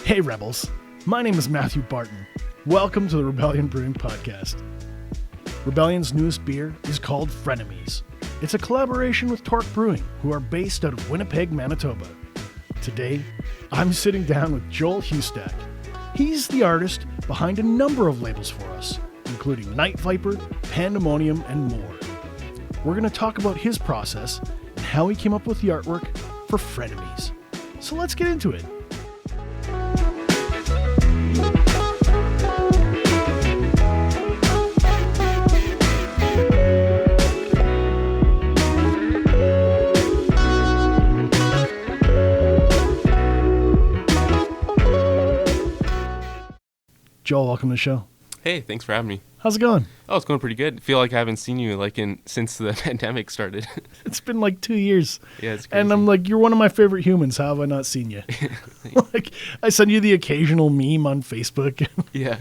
Hey Rebels, my name is Matthew Barton. Welcome to the Rebellion Brewing Podcast. Rebellion's newest beer is called Frenemies. It's a collaboration with Torque Brewing, who are based out of Winnipeg, Manitoba. Today, I'm sitting down with Joel Hustak. He's the artist behind a number of labels for us, including Night Viper, Pandemonium, and more. We're going to talk about his process and how he came up with the artwork for Frenemies. So let's get into it. Joel, welcome to the show. Hey, thanks for having me. How's it going? Oh, it's going pretty good. I feel like I haven't seen you since the pandemic started. It's been like 2 years. Yeah, it's crazy. And I'm like, you're one of my favorite humans. How have I not seen you? Like, I send you the occasional meme on Facebook. Yeah.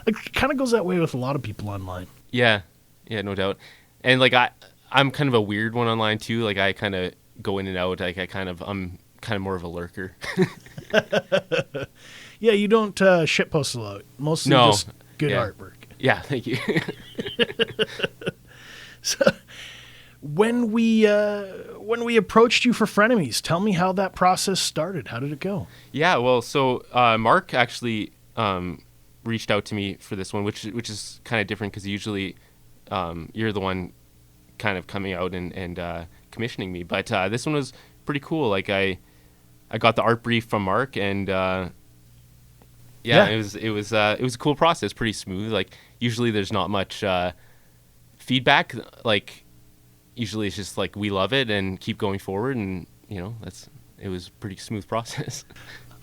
It kind of goes that way with a lot of people online. Yeah, no doubt. And like I'm kind of a weird one online too. Like I kind of go in and out. Like I'm kind of more of a lurker. Yeah, you don't shitpost a lot. Mostly just good artwork. Yeah, thank you. So, when we approached you for Frenemies, tell me how that process started. How did it go? Yeah, well, so Mark actually reached out to me for this one, which is kind of different because usually you're the one kind of coming out and commissioning me. But this one was pretty cool. Like I got the art brief from Mark and. Yeah, it was a cool process, pretty smooth. Like usually there's not much feedback. Like usually it's just like we love it and keep going forward, and it was a pretty smooth process.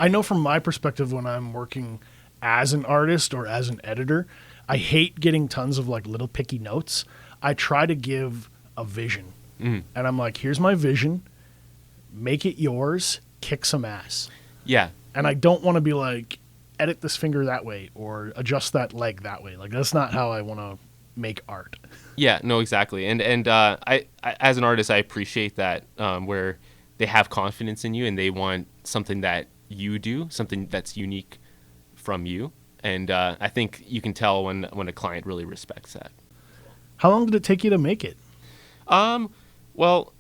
I know from my perspective when I'm working as an artist or as an editor, I hate getting tons of like little picky notes. I try to give a vision, and I'm like, here's my vision, make it yours, kick some ass. Yeah, and I don't want to be like, edit this finger that way or adjust that leg that way. Like that's not how I want to make art. Yeah, no, exactly. And I as an artist, I appreciate that where they have confidence in you and they want something that you do, something that's unique from you. And I think you can tell when a client really respects that. How long did it take you to make it? Well,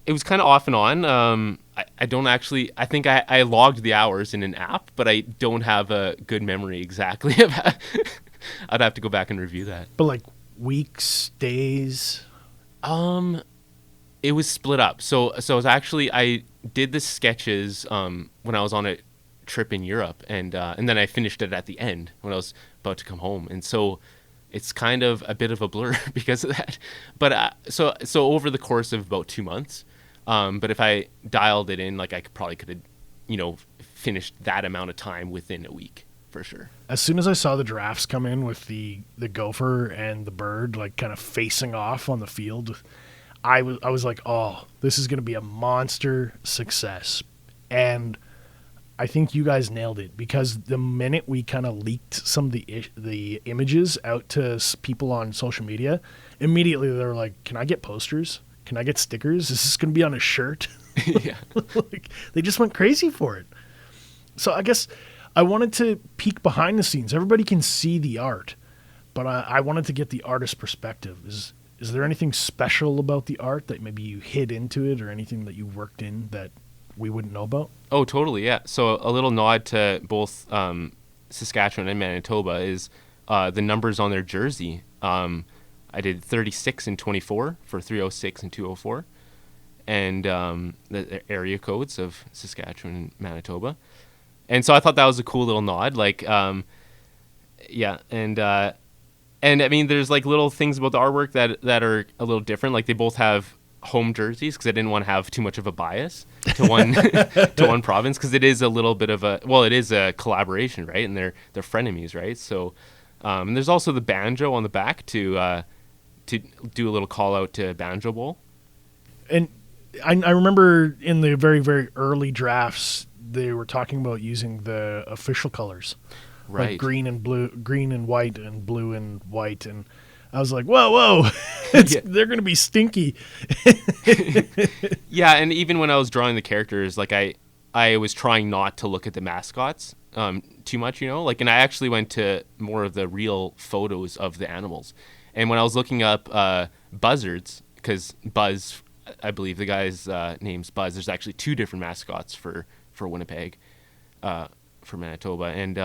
it was kind of off and on. I don't actually, I think I logged the hours in an app, but I don't have a good memory exactly about I'd have to go back and review that. But like weeks, days? It was split up. So it was actually, I did the sketches when I was on a trip in Europe, and then I finished it at the end when I was about to come home. And so it's kind of a bit of a blur because of that. But so over the course of about 2 months, but if I dialed it in, like I could have, finished that amount of time within a week for sure. As soon as I saw the drafts come in with the gopher and the bird, like kind of facing off on the field, I was like, oh, this is going to be a monster success. And I think you guys nailed it because the minute we kind of leaked some of the images out to people on social media, immediately they were like, can I get posters? Can I get stickers? Is this going to be on a shirt? Yeah. Like, they just went crazy for it. So I guess I wanted to peek behind the scenes. Everybody can see the art, but I wanted to get the artist's perspective. Is there anything special about the art that maybe you hid into it or anything that you worked in that we wouldn't know about? Oh, totally, yeah. So a little nod to both Saskatchewan and Manitoba is the numbers on their jersey. I did 36 and 24 for 306 and 204, and the area codes of Saskatchewan and Manitoba. And so I thought that was a cool little nod. Like, yeah, and I mean, there's like little things about the artwork that are a little different. Like they both have home jerseys because I didn't want to have too much of a bias to one to one province because it is a little bit of it is a collaboration, right? And they're frenemies, right? So, and there's also the banjo on the back to do a little call out to Banjo Bowl. And I remember in the very, very early drafts, they were talking about using the official colors, right? Like green and blue, green and white, and blue and white. And I was like, whoa, they're going to be stinky. Yeah, and even when I was drawing the characters, like I was trying not to look at the mascots too much, and I actually went to more of the real photos of the animals. And when I was looking up buzzards, because Buzz, I believe the guy's name's Buzz. There's actually 2 different mascots for Winnipeg, for Manitoba, and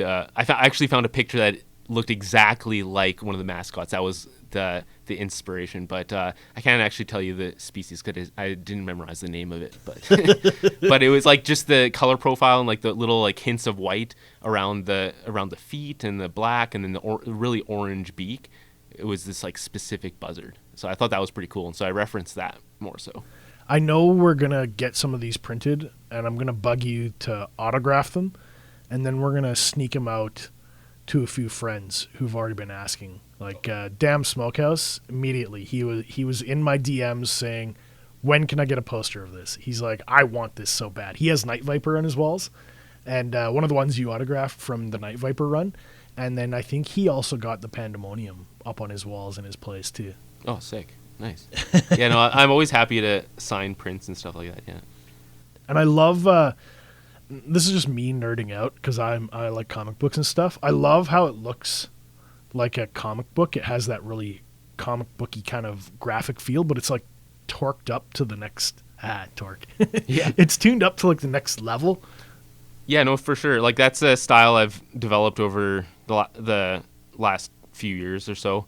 I actually found a picture that looked exactly like one of the mascots. That was the inspiration, but I can't actually tell you the species because I didn't memorize the name of it. But but it was like just the color profile and like the little like hints of white around the feet and the black and then the really orange beak. It was this like specific buzzard. So I thought that was pretty cool, and so I referenced that more so. I know we're gonna get some of these printed, and I'm gonna bug you to autograph them, and then we're gonna sneak them out to a few friends who've already been asking. Like Damn Smokehouse, immediately he was in my DMs saying, "When can I get a poster of this?" He's like, "I want this so bad." He has Night Viper on his walls, and one of the ones you autographed from the Night Viper run, and then I think he also got the Pandemonium up on his walls in his place too. Oh, sick. Nice. Yeah, no, I'm always happy to sign prints and stuff like that, yeah. And I love, this is just me nerding out because I like comic books and stuff. I love how it looks like a comic book. It has that really comic booky kind of graphic feel, but it's like torqued up to the next, torque. Yeah. It's tuned up to like the next level. Yeah, no, for sure. Like that's a style I've developed over the last few years or so.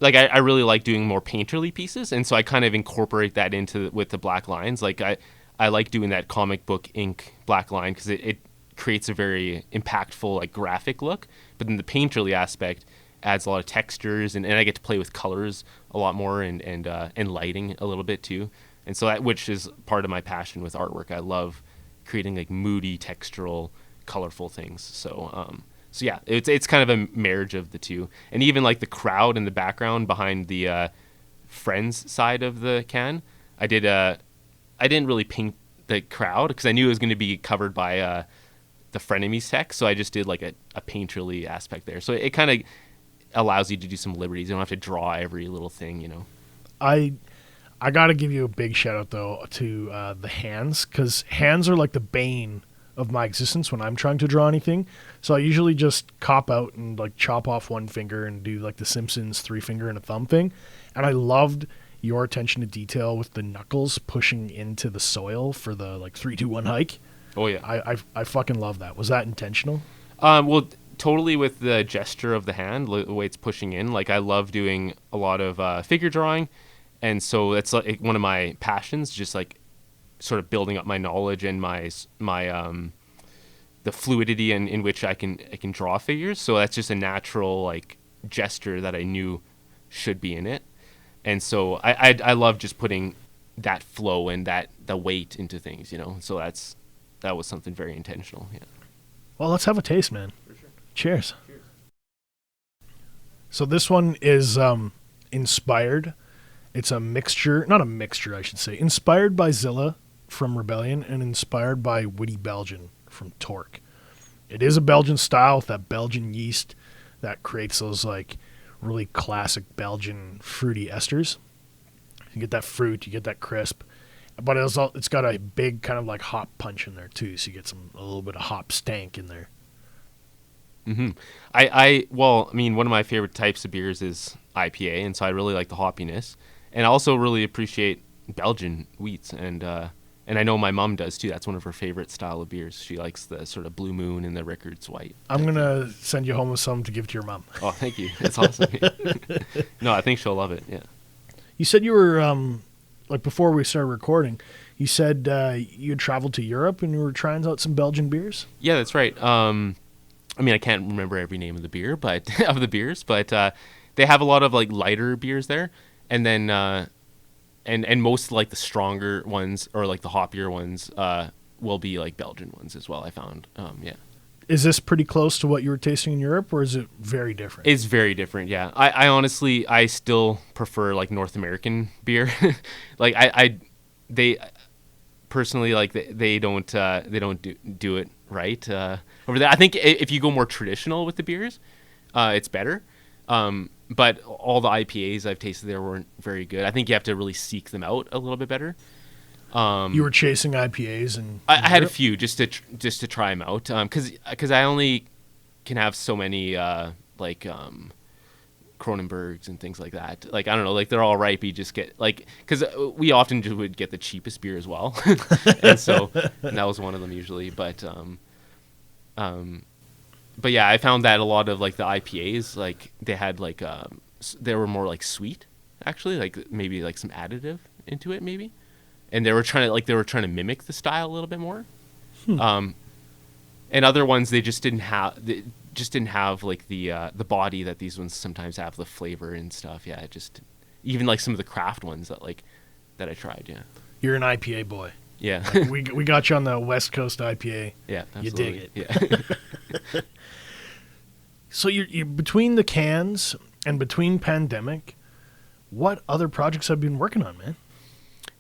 Like I really like doing more painterly pieces, and so I kind of incorporate that with the black lines. Like I like doing that comic book ink black line because it creates a very impactful like graphic look. But then the painterly aspect adds a lot of textures, and I get to play with colors a lot more and lighting a little bit too. And so that, which is part of my passion with artwork. I love creating like moody, textural, colorful things. So yeah, it's kind of a marriage of the two, and even like the crowd in the background behind the Friends side of the can. I didn't really paint the crowd because I knew it was going to be covered by the Frenemies text, so I just did like a painterly aspect there. So it kind of allows you to do some liberties. You don't have to draw every little thing. I got to give you a big shout out though to the hands, because hands are like the bane of my existence when I'm trying to draw anything. So I usually just cop out and like chop off one finger and do like the Simpsons 3-finger and a thumb thing. And I loved your attention to detail with the knuckles pushing into the soil for the like 3-2-1 hike. Oh yeah. I fucking love that. Was that intentional? Well, totally with the gesture of the hand, the way it's pushing in. Like I love doing a lot of figure drawing, and so that's like one of my passions, just like sort of building up my knowledge and my the fluidity in which I can draw figures. So that's just a natural like gesture that I knew should be in it, and so I love just putting that flow and the weight into things, So that was something very intentional. Yeah. Well, let's have a taste, man. For sure. Cheers. So this one is inspired. It's a mixture, not a mixture, I should say. Inspired by Zilla from Rebellion and inspired by Witty Belgian from Torque. It is a Belgian style with that Belgian yeast that creates those like really classic Belgian fruity esters. You get that fruit, you get that crisp, but it's got a big kind of like hop punch in there too, so you get a little bit of hop stank in there. Mm-hmm. Well, I mean, one of my favorite types of beers is IPA, and so I really like the hoppiness, and I also really appreciate Belgian wheats, and I know my mom does too. That's one of her favorite style of beers. She likes the sort of Blue Moon and the Rickards White. I'm gonna send you home with some to give to your mom. Oh, thank you. That's awesome. No, I think she'll love it. Yeah. You said you were like before we started recording. You said you had traveled to Europe and you were trying out some Belgian beers. Yeah, that's right. I mean, I can't remember every name of the beer, but they have a lot of like lighter beers there, and then and most like the stronger ones or like the hoppier ones will be like Belgian ones as well. I found, yeah. Is this pretty close to what you were tasting in Europe, or is it very different? It's very different, yeah. I honestly still prefer like North American beer. Like they personally like they don't do it right over there. I think if you go more traditional with the beers, it's better. But all the IPAs I've tasted there weren't very good. I think you have to really seek them out a little bit better. You were chasing IPAs, and I had a few just to try them out, because I only can have so many Cronenbergs and things like that. Like, I don't know, like they're all right, but you just get like, because we often just would get the cheapest beer as well, and that was one of them usually. But yeah, I found that a lot of like the IPAs, like they had like they were more like sweet, actually, like maybe like some additive into it maybe, and they were trying to mimic the style a little bit more. And other ones they just didn't have. Just didn't have like the body that these ones sometimes have, the flavor and stuff. Yeah, just even like some of the craft ones that I tried. Yeah, you're an IPA boy. Yeah, like we got you on the West Coast IPA. Yeah, absolutely. You dig it. Yeah. So you're between the cans and between pandemic, what other projects have you been working on, man?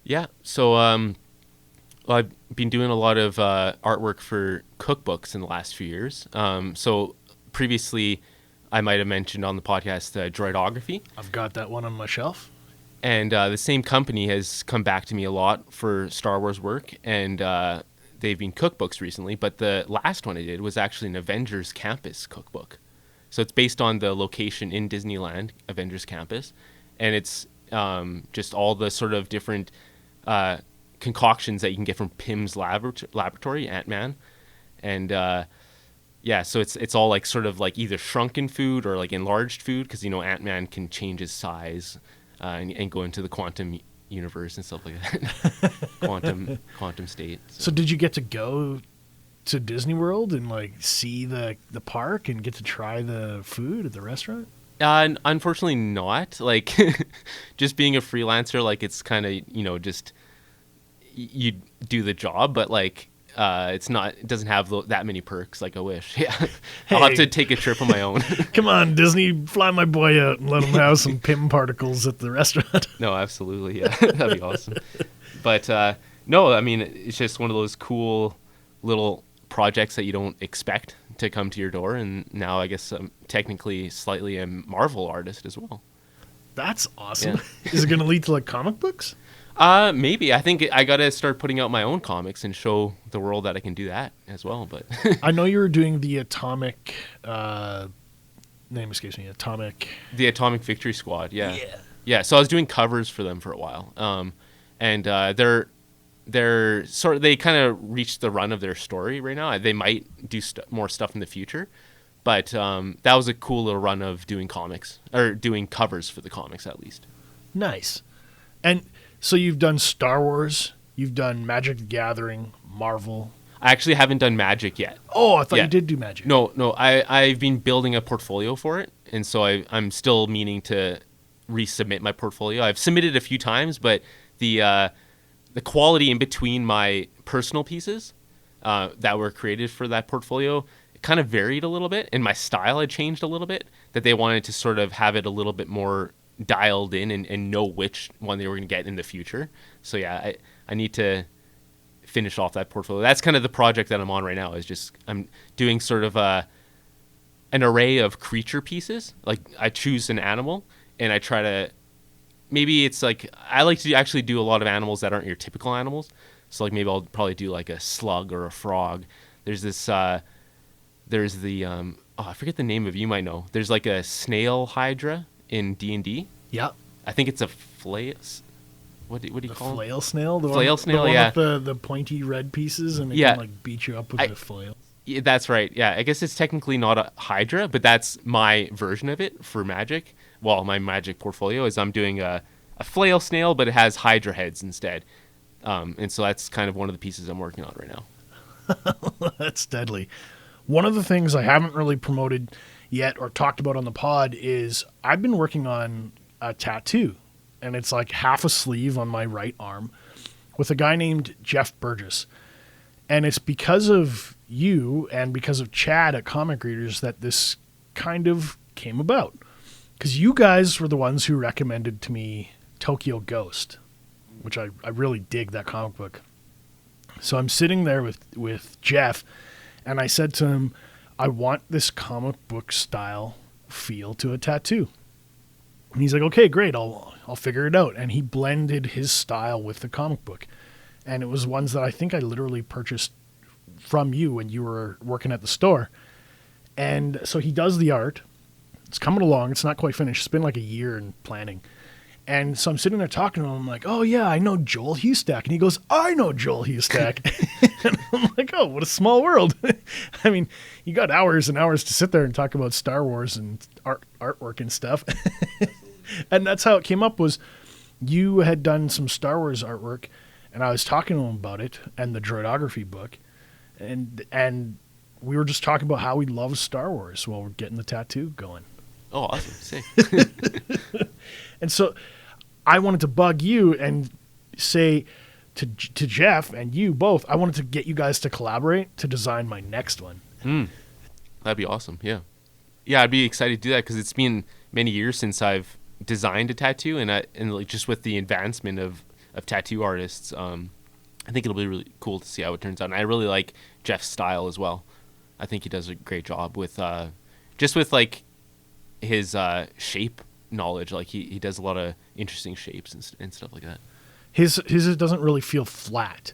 Yeah, so I've been doing a lot of artwork for cookbooks in the last few years. So previously, I might have mentioned on the podcast Droidography. I've got that one on my shelf. And the same company has come back to me a lot for Star Wars work, and they've been cookbooks recently. But the last one I did was actually an Avengers Campus cookbook. So it's based on the location in Disneyland, Avengers Campus, and it's just all the sort of different concoctions that you can get from Pym's laboratory, Ant-Man, and yeah, so it's all like sort of like either shrunken food or like enlarged food, because Ant-Man can change his size and go into the quantum universe and stuff like that. quantum state. So did you get to go to Disney World and like see the park and get to try the food at the restaurant? Unfortunately not. Like just being a freelancer, like it's kind of just you do the job, but like it doesn't have that many perks like I wish. Yeah. I'll have to take a trip on my own. Come on, Disney, fly my boy out and let him have some Pym particles at the restaurant. No, absolutely. Yeah. That'd be awesome. But no, I mean, it's just one of those cool little projects that you don't expect to come to your door, and now I guess I'm technically slightly a Marvel artist as well. That's awesome. Yeah. Is it going to lead to like comic books? Maybe. I think I got to start putting out my own comics and show the world that I can do that as well. But I know you were doing the Atomic name escapes me. The Atomic Victory Squad. Yeah. Yeah. So I was doing covers for them for a while. And they're sort of, they kind of reached the run of their story right now. They might do more stuff in the future, but that was a cool little run of doing comics, or doing covers for the comics at least. Nice. And so you've done Star Wars, you've done Magic the Gathering, Marvel. I actually haven't done Magic yet. Oh, I thought you did do Magic. No, I've been building a portfolio for it, and so I'm still meaning to resubmit my portfolio. I've submitted a few times, but the quality in between my personal pieces that were created for that portfolio kind of varied a little bit, and my style had changed a little bit, that they wanted to sort of have it a little bit more dialed in and know which one they were going to get in the future. So yeah, I need to finish off that portfolio. That's kind of the project that I'm on right now, is just I'm doing sort of an array of creature pieces. Like I choose an animal and I try to, maybe it's like, I like to actually do a lot of animals that aren't your typical animals. So like maybe I'll probably do like a slug or a frog. There's this, there's the, I forget the name of it, you might know. There's like a snail hydra in D&D. Yeah. I think it's a flail. What do you call it? Flail snail? The flail one, snail, the yeah. One with the pointy red pieces, and it can like beat you up with the flail. Yeah, that's right. Yeah, I guess it's technically not a hydra, but that's my version of it for Magic. Well, my Magic portfolio is I'm doing a flail snail, but it has hydra heads instead. And so that's kind of one of the pieces I'm working on right now. That's deadly. One of the things I haven't really promoted yet or talked about on the pod is I've been working on a tattoo, and it's like half a sleeve on my right arm with a guy named Jeff Burgess. And it's because of you and because of Chad at Comic Readers that this kind of came about. Because you guys were the ones who recommended to me Tokyo Ghost, which I really dig that comic book. So I'm sitting there with Jeff, and I said to him, I want this comic book style feel to a tattoo. And he's like, okay, great, I'll figure it out. And he blended his style with the comic book. and it was ones that I think I literally purchased from you when you were working at the store. And so he does the art. It's coming along. It's not quite finished. It's been like a year in planning. And so I'm sitting there talking to him. I'm like, oh, yeah, I know Joel Hustak. And he goes, I know Joel Hustak. And I'm like, oh, what a small world. I mean, you got hours and hours to sit there and talk about Star Wars and artwork and stuff. And that's how it came up, was you had done some Star Wars artwork, and I was talking to him about it and the droidography book. And we were just talking about how we love Star Wars while we're getting the tattoo going. Oh, awesome. Sick. And so I wanted to bug you and say to Jeff and you both, I wanted to get you guys to collaborate to design my next one. That'd be awesome. Yeah. Yeah, I'd be excited to do that because it's been many years since I've designed a tattoo, and like just with the advancement of tattoo artists, I think it'll be really cool to see how it turns out. And I really like Jeff's style as well. I think he does a great job with just with like his shape knowledge. Like he does a lot of interesting shapes and stuff like that. His doesn't really feel flat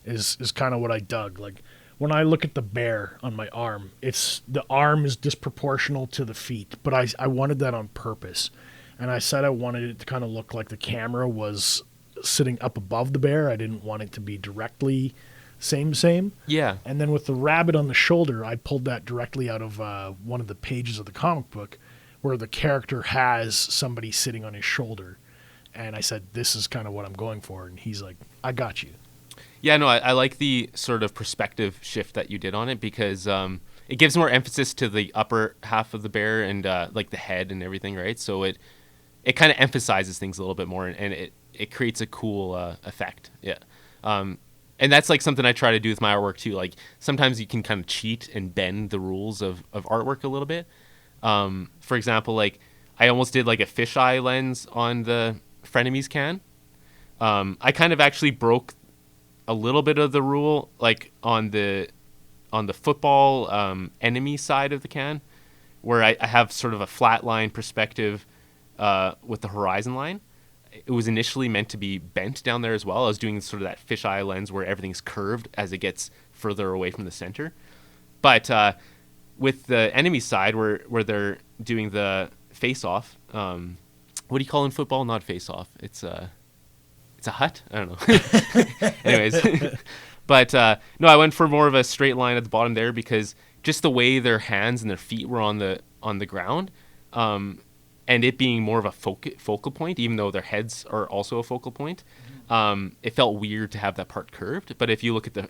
is kind of what I dug. Like when I look at the bear on my arm, the arm is disproportional to the feet, but I wanted that on purpose. And I said I wanted it to kind of look like the camera was sitting up above the bear. I didn't want it to be directly same. Yeah. And then with the rabbit on the shoulder, I pulled that directly out of one of the pages of the comic book where the character has somebody sitting on his shoulder. And I said, this is kind of what I'm going for. And he's like, I got you. Yeah, no, I like the sort of perspective shift that you did on it because it gives more emphasis to the upper half of the bear and like the head and everything, right? So it kind of emphasizes things a little bit more, and it creates a cool effect. Yeah. And that's like something I try to do with my artwork too. Like sometimes you can kind of cheat and bend the rules of artwork a little bit. For example, like I almost did like a fisheye lens on the Frenemies can. I kind of actually broke a little bit of the rule, like on the football enemy side of the can, where I have sort of a flat line perspective with the horizon line. It was initially meant to be bent down there as well. I was doing sort of that fisheye lens where everything's curved as it gets further away from the center. But with the enemy side, where they're doing the face-off, what do you call in football? Not face-off. It's a hut? I don't know. Anyways. But no, I went for more of a straight line at the bottom there because just the way their hands and their feet were on the ground, and it being more of a focal point, even though their heads are also a focal point, it felt weird to have that part curved. But if you look at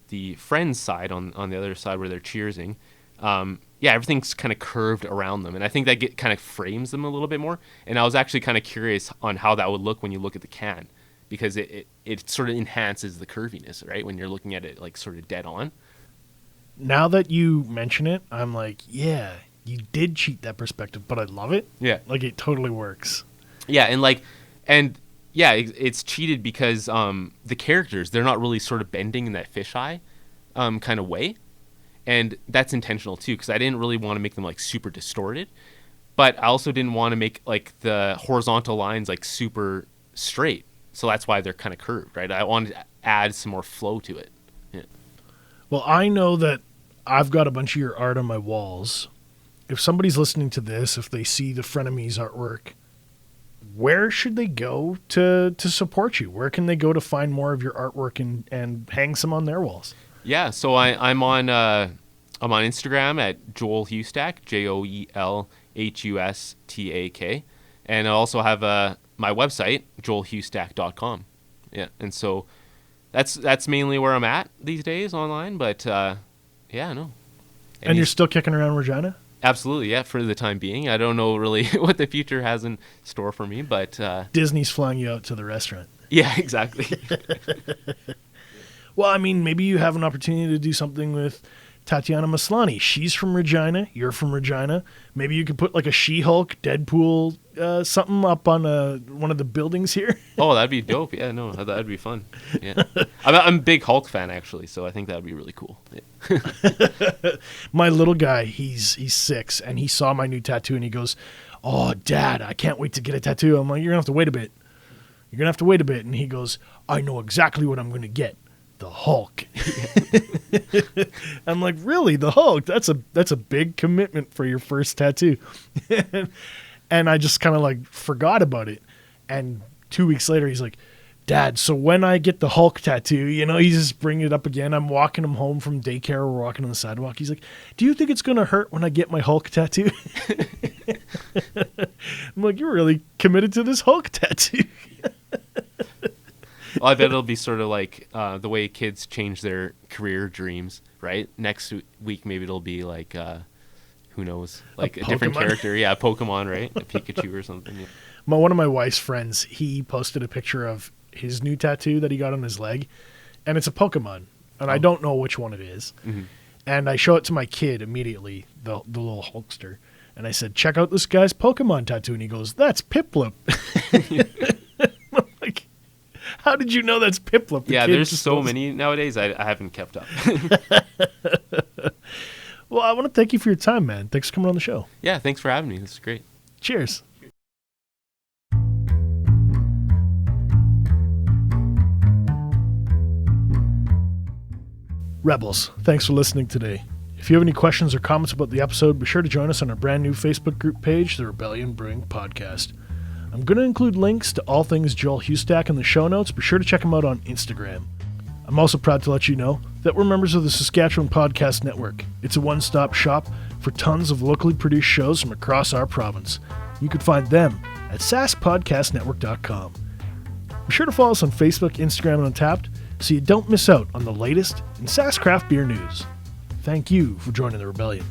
the friends side on the other side where they're cheersing, yeah, everything's kind of curved around them, and I think that kind of frames them a little bit more. And I was actually kind of curious on how that would look when you look at the can, because it sort of enhances the curviness, right? When you're looking at it like sort of dead on. Now that you mention it, I'm like, yeah, you did cheat that perspective, but I love it. Yeah. Like it totally works. Yeah. And yeah, it's cheated because the characters, they're not really sort of bending in that fisheye kind of way. And that's intentional too, because I didn't really want to make them like super distorted, but I also didn't want to make like the horizontal lines like super straight. So that's why they're kind of curved, right? I wanted to add some more flow to it. Yeah. Well, I know that I've got a bunch of your art on my walls. If somebody's listening to this, if they see the Frenemies artwork, where should they go to support you? Where can they go to find more of your artwork and hang some on their walls? Yeah, so I'm on Instagram at Joel Hustak, JoelHustak, and I also have my website, joelhustak.com. Yeah, and so that's mainly where I'm at these days online. But yeah, no. And you're still kicking around Regina? Absolutely, yeah, for the time being. I don't know really what the future has in store for me, but Disney's flying you out to the restaurant. Yeah, exactly. Well, I mean, maybe you have an opportunity to do something with Tatiana Maslany. She's from Regina. You're from Regina. Maybe you could put like a She-Hulk, Deadpool, something up on one of the buildings here. Oh, that'd be dope. Yeah, no, that'd be fun. Yeah, I'm a big Hulk fan actually, so I think that'd be really cool. Yeah. My little guy, he's 6, and he saw my new tattoo, and he goes, "Oh, Dad, I can't wait to get a tattoo." I'm like, "You're gonna have to wait a bit." you're going to have to wait a bit. And he goes, I know exactly what I'm going to get. The Hulk. I'm like, really? The Hulk? That's a big commitment for your first tattoo. And I just kind of like forgot about it. And 2 weeks later, he's like, Dad, so when I get the Hulk tattoo, he's just bringing it up again. I'm walking him home from daycare. We're walking on the sidewalk. He's like, do you think it's going to hurt when I get my Hulk tattoo? I'm like, you're really committed to this Hulk tattoo. Well, I bet it'll be sort of like the way kids change their career dreams, right? Next week, maybe it'll be like, who knows, like a different character. Yeah, Pokemon, right? A Pikachu or something. Yeah. One of my wife's friends, he posted a picture of his new tattoo that he got on his leg, and it's a Pokemon, and I don't know which one it is. Mm-hmm. And I show it to my kid immediately, the little Hulkster, and I said, check out this guy's Pokemon tattoo, and he goes, that's Piplup. I'm like, how did you know that's Piplup? Yeah, there's so many nowadays, I haven't kept up. Well, I want to thank you for your time, man. Thanks for coming on the show. Yeah, thanks for having me. This is great. Cheers. Rebels, thanks for listening today. If you have any questions or comments about the episode, be sure to join us on our brand new Facebook group page, The Rebellion Brewing Podcast. I'm going to include links to all things Joel Hustak in the show notes. Be sure to check him out on Instagram. I'm also proud to let you know that we're members of the Saskatchewan Podcast Network. It's a one-stop shop for tons of locally produced shows from across our province. You can find them at saskpodcastnetwork.com. Be sure to follow us on Facebook, Instagram, and Untappd so you don't miss out on the latest in Sask craft beer news. Thank you for joining the Rebellion.